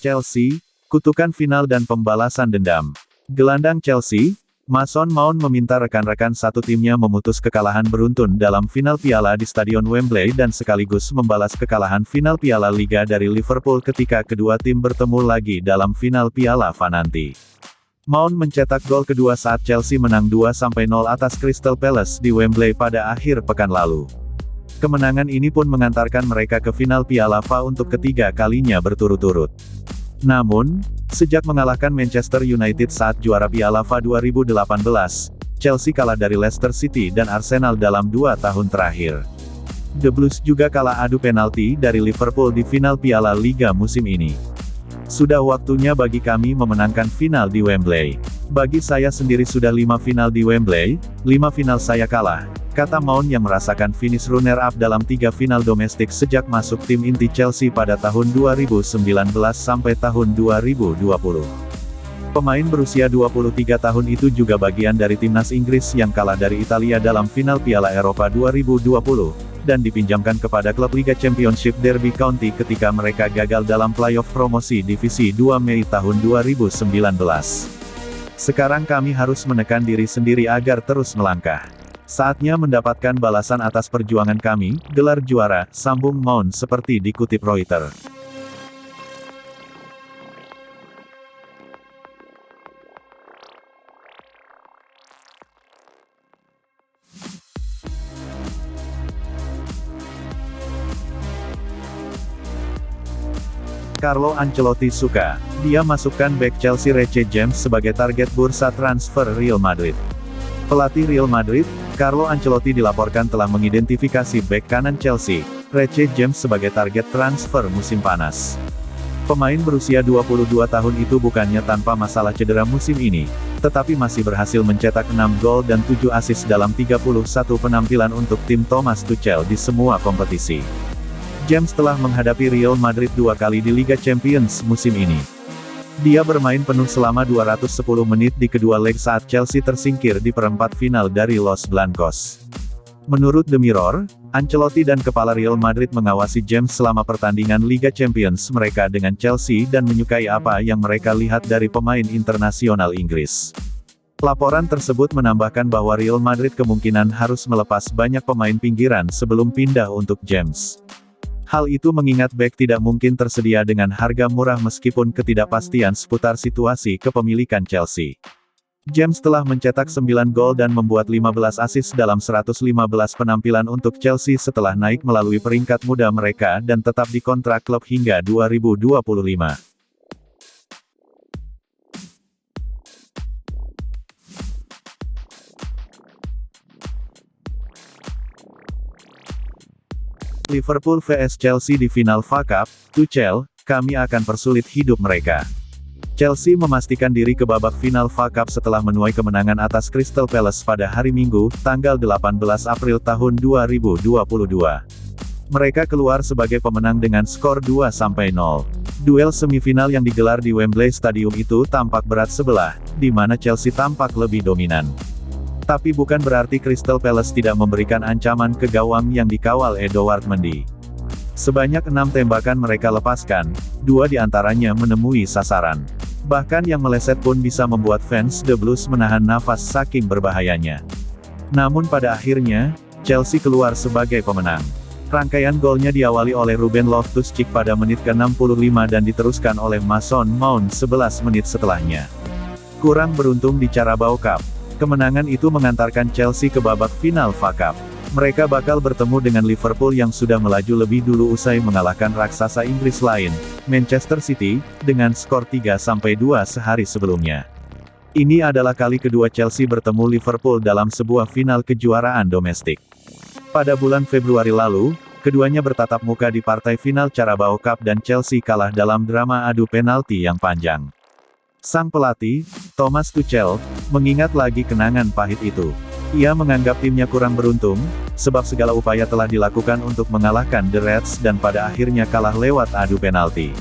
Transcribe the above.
Chelsea, kutukan final dan pembalasan dendam. Gelandang Chelsea, Mason Mount meminta rekan-rekan satu timnya memutus kekalahan beruntun dalam final Piala di Stadion Wembley dan sekaligus membalas kekalahan final Piala Liga dari Liverpool ketika kedua tim bertemu lagi dalam final Piala FA nanti. Mount mencetak gol kedua saat Chelsea menang 2-0 atas Crystal Palace di Wembley pada akhir pekan lalu. Kemenangan ini pun mengantarkan mereka ke final Piala FA untuk ketiga kalinya berturut-turut. Namun, sejak mengalahkan Manchester United saat juara Piala FA 2018, Chelsea kalah dari Leicester City dan Arsenal dalam 2 tahun terakhir. The Blues juga kalah adu penalti dari Liverpool di final Piala Liga musim ini. Sudah waktunya bagi kami memenangkan final di Wembley. Bagi saya sendiri sudah 5 final di Wembley, 5 final saya kalah, kata Mount yang merasakan finish runner-up dalam 3 final domestik sejak masuk tim inti Chelsea pada tahun 2019 sampai tahun 2020. Pemain berusia 23 tahun itu juga bagian dari timnas Inggris yang kalah dari Italia dalam final Piala Eropa 2020, dan dipinjamkan kepada klub Liga Championship Derby County ketika mereka gagal dalam playoff promosi Divisi 2 Mei tahun 2019. Sekarang kami harus menekan diri sendiri agar terus melangkah. Saatnya mendapatkan balasan atas perjuangan kami, gelar juara, sambung Mount seperti dikutip Reuters. Carlo Ancelotti suka. Dia masukkan bek Chelsea Reece James sebagai target bursa transfer Real Madrid. Pelatih Real Madrid, Carlo Ancelotti dilaporkan telah mengidentifikasi bek kanan Chelsea, Reece James sebagai target transfer musim panas. Pemain berusia 22 tahun itu bukannya tanpa masalah cedera musim ini, tetapi masih berhasil mencetak 6 gol dan 7 assist dalam 31 penampilan untuk tim Thomas Tuchel di semua kompetisi. James telah menghadapi Real Madrid 2 kali di Liga Champions musim ini. Dia bermain penuh selama 210 menit di kedua leg saat Chelsea tersingkir di perempat final dari Los Blancos. Menurut The Mirror, Ancelotti dan kepala Real Madrid mengawasi James selama pertandingan Liga Champions mereka dengan Chelsea dan menyukai apa yang mereka lihat dari pemain internasional Inggris. Laporan tersebut menambahkan bahwa Real Madrid kemungkinan harus melepas banyak pemain pinggiran sebelum pindah untuk James. Hal itu mengingat bek tidak mungkin tersedia dengan harga murah meskipun ketidakpastian seputar situasi kepemilikan Chelsea. James telah mencetak 9 gol dan membuat 15 assist dalam 115 penampilan untuk Chelsea setelah naik melalui peringkat muda mereka dan tetap dikontrak klub hingga 2025. Liverpool vs Chelsea di final FA Cup, Tuchel, kami akan persulit hidup mereka. Chelsea memastikan diri ke babak final FA Cup setelah menuai kemenangan atas Crystal Palace pada hari Minggu, tanggal 18 April tahun 2022. Mereka keluar sebagai pemenang dengan skor 2-0. Duel semifinal yang digelar di Wembley Stadium itu tampak berat sebelah, di mana Chelsea tampak lebih dominan. Tapi bukan berarti Crystal Palace tidak memberikan ancaman ke gawang yang dikawal Edouard Mendy. Sebanyak 6 tembakan mereka lepaskan, 2 diantaranya menemui sasaran. Bahkan yang meleset pun bisa membuat fans The Blues menahan nafas saking berbahayanya. Namun pada akhirnya, Chelsea keluar sebagai pemenang. Rangkaian golnya diawali oleh Ruben Loftus-Cheek pada menit ke-65 dan diteruskan oleh Mason Mount 11 menit setelahnya. Kurang beruntung di Carabao Cup. Kemenangan itu mengantarkan Chelsea ke babak final FA Cup. Mereka bakal bertemu dengan Liverpool yang sudah melaju lebih dulu usai mengalahkan raksasa Inggris lain, Manchester City, dengan skor 3-2 sehari sebelumnya. Ini adalah kali kedua Chelsea bertemu Liverpool dalam sebuah final kejuaraan domestik. Pada bulan Februari lalu, keduanya bertatap muka di partai final Carabao Cup dan Chelsea kalah dalam drama adu penalti yang panjang. Sang pelatih, Thomas Tuchel, mengingat lagi kenangan pahit itu. Ia menganggap timnya kurang beruntung, sebab segala upaya telah dilakukan untuk mengalahkan The Reds dan pada akhirnya kalah lewat adu penalti.